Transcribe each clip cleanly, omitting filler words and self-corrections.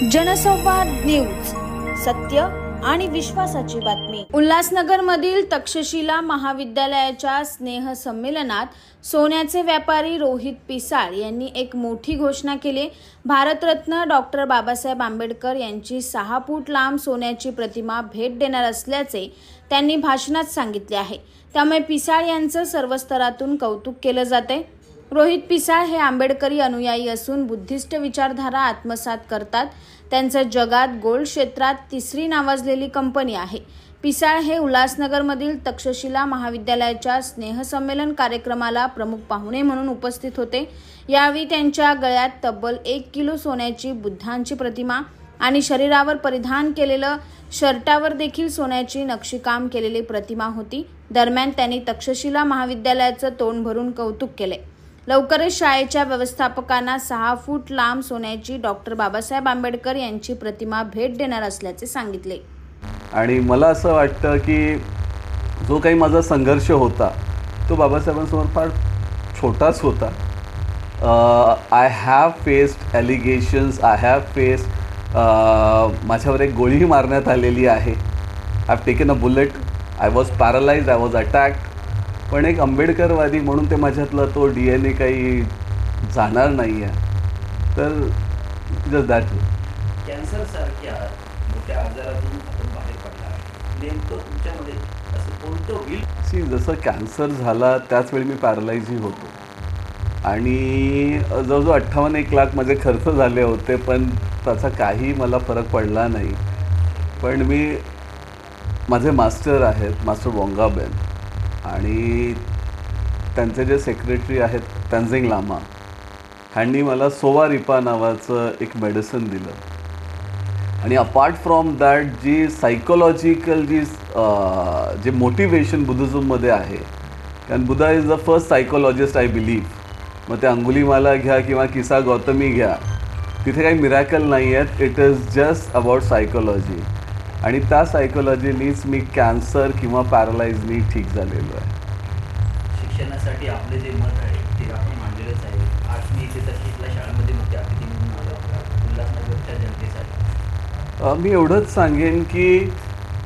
जनसंवाद न्यूज, सत्य आणि विश्वासाची बातमी। उल्हासनगर मधील तक्षशिला महाविद्यालयाच्या स्नेह संमेलनात सोन्याचे व्यापारी रोहित पिसाळ यांनी एक मोठी घोषणा केली। भारतरत्न डॉक्टर बाबासाहेब आंबेडकर यांची 6 फूट लांब सोन्याची प्रतिमा भेट देणार असल्याचे त्यांनी भाषणात सांगितले आहे। त्यामुळे पिसाळ यांचं सर्व स्तरातून कौतुक केलं जाते। रोहित पिसाळ हे आंबेडकरी अनुयायी असून बुद्धिस्ट विचारधारा आत्मसात करतात। त्यांचं जगात गोल्ड क्षेत्रात 3री नावाजलेली कंपनी आहे। पिसाळ हे उल्हासनगरमधील तक्षशिला महाविद्यालयाच्या स्नेह संमेलन कार्यक्रमाला प्रमुख पाहुणे म्हणून उपस्थित होते। यावेळी त्यांच्या गळ्यात तब्बल 1 किलो सोन्याची बुद्धांची प्रतिमा आणि शरीरावर परिधान केलेलं शर्टावर देखील सोन्याची नक्षीकाम केलेली प्रतिमा होती। दरम्यान त्यांनी तक्षशिला महाविद्यालयाचं तोंड भरून कौतुक केले। लवकरच शाळेच्या व्यवस्थापकांना 6 फूट लांब सोन्याची डॉक्टर बाबासाहेब आंबेडकर यांची प्रतिमा भेट देणार असल्याचे सांगितले। आणि मला असं वाटतं की जो काही माझा संघर्ष होता तो बाबासाहेबांसमोर फार छोटाच होता। I have faced allegations, I have faced माझ्यावर एक गोळी मारण्यात आलेली आहे। I have taken a bullet, I was paralysed, I was attacked. पण एक आंबेडकरवादी म्हणून ते माझ्यातला तो DNA काही जाणार नाही आहे। तर जस्ट दॅट। कॅन्सर सारख्या मोठ्या आजारातून आपण बाहेर पडला, नेमकं तुमच्यामध्ये असं कोणतं होईल? जसं कॅन्सर झाला त्याच वेळी मी पॅरालाइजही होतो आणि जवळजवळ 58-1 लाख माझे खर्च झाले होते, पण त्याचा काही मला फरक पडला नाही। पण माझे मास्टर आहेत, मास्टर वोंगाबेन, आणि त्यांचे जे सेक्रेटरी आहेत तंजिंग लामा, ह्यांनी मला सोवा रिपा नावाचं एक मेडिसिन दिलं। आणि अपार्ट फ्रॉम दॅट जी सायकोलॉजिकल जे मोटिवेशन बुद्धिझममध्ये आहे, कारण Buddha is the first psychologist I believe. मग ते अंगुलीमाला घ्या किंवा किसा गौतमी घ्या, तिथे काही मिरॅकल नाही आहेत, it is just about psychology. आणि त्या सायकोलॉजीनीच मी कॅन्सर किंवा पॅरालाइजनी ठीक झालेलो आहे। शिक्षणासाठी आपले जे मत आहे ते आपण मांडलेलंच आहे। आज मी इथे तक्षशिला शाळेमध्ये मुख्य अतिथी म्हणून आलो उल्हासनगरच्या जनतेसाठी। मी एवढंच सांगेन की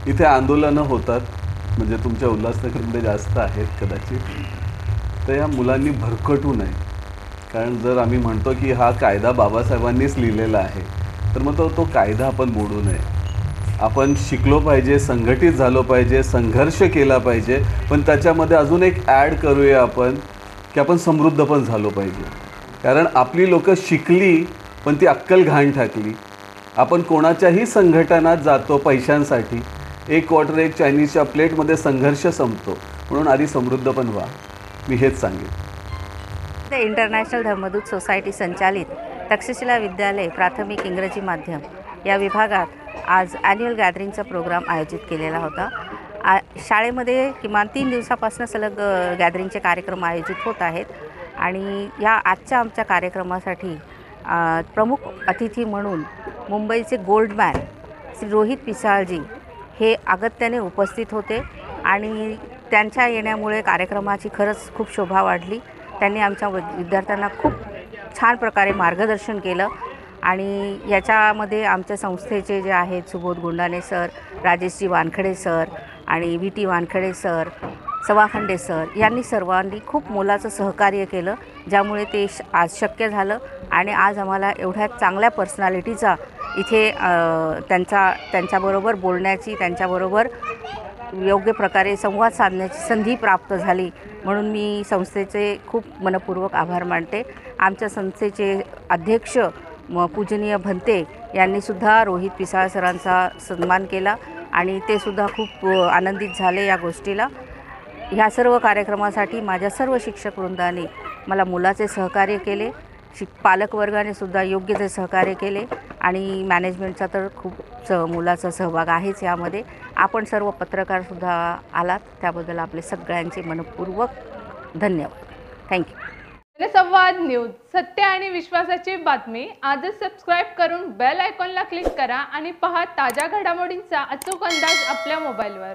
इथे आंदोलनं होतात, म्हणजे तुमच्या उल्हासनगरमध्ये जास्त आहेत कदाचित, तर या मुलांनी भरकटू नये। कारण जर आम्ही म्हणतो की हा कायदा बाबासाहेबांनीच लिहिलेला आहे, तर मग तो कायदा आपण मोडू नये। आपण शिकलो पाहिजे, संघटित झालो पाहिजे, संघर्ष केला पाहिजे, पण त्याच्यामध्ये अजून एक ॲड करूया आपण की आपण समृद्ध पण झालो पाहिजे। कारण आपली लोकं शिकली पण ती अक्कल घाण टाकली। आपण कोणाच्याही संघटनात जातो पैशांसाठी, 1 क्वार्टर 1 चायनीजच्या प्लेटमध्ये संघर्ष संपतो। म्हणून आधी समृद्ध पण व्हा, मी हेच सांगेन। इंटरनॅशनल धर्मदूत सोसायटी संचालित तक्षशिला विद्यालय प्राथमिक इंग्रजी माध्यम या विभागात आज ॲन्युअल गॅदरिंगचा प्रोग्राम आयोजित केलेला होता। शाळेमध्ये किमान 3 दिवसापासून सलग गॅदरिंगचे कार्यक्रम आयोजित होत आहेत। आणि या आजच्या आमच्या कार्यक्रमासाठी प्रमुख अतिथी म्हणून मुंबईचे गोल्डमॅन श्री रोहित पिसाळजी हे अगत्याने उपस्थित होते आणि त्यांच्या येण्यामुळे कार्यक्रमाची खरंच खूप शोभा वाढली। त्यांनी आमच्या विद्यार्थ्यांना खूप छान प्रकारे मार्गदर्शन केलं आणि याच्यामध्ये आमच्या संस्थेचे जे आहेत सुबोध गुंडाने सर, राजेशजी वानखडे सर आणि VT वानखडे सर, सवाखंडे सर यांनी सर्वांनी खूप मोलाचं सहकार्य केलं, ज्यामुळे ते आज शक्य झालं। आणि आज आम्हाला एवढ्या चांगल्या पर्सनॅलिटीचा इथे त्यांच्याबरोबर बोलण्याची, त्यांच्याबरोबर योग्य प्रकारे संवाद साधण्याची संधी प्राप्त झाली। म्हणून मी संस्थेचे खूप मनपूर्वक आभार मानते। आमच्या संस्थेचे अध्यक्ष पूजनीय भंते यांनीसुद्धा रोहित पिसाळ सरांचा सन्मान केला आणि ते सुद्धा खूप आनंदित झाले या गोष्टीला। ह्या सर्व कार्यक्रमासाठी माझ्या सर्व शिक्षक वृंदाने मला मुलाचे सहकार्य केले, पालकवर्गाने सुद्धा योग्य ते सहकार्य केले आणि मॅनेजमेंटचा तर खूप मुलाचा सहभाग आहेच यामध्ये। आपण सर्व पत्रकारसुद्धा आलात, त्याबद्दल आपले सगळ्यांचे मनपूर्वक धन्यवाद। थँक्यू। जनसंवाद न्यूज, सत्य आणि विश्वासाची बातमी। आजच सबस्क्राईब करून बेल आयकॉनला क्लिक करा आणि पहा ताज्या घडामोडींचा अचूक अंदाज आपल्या मोबाईलवर।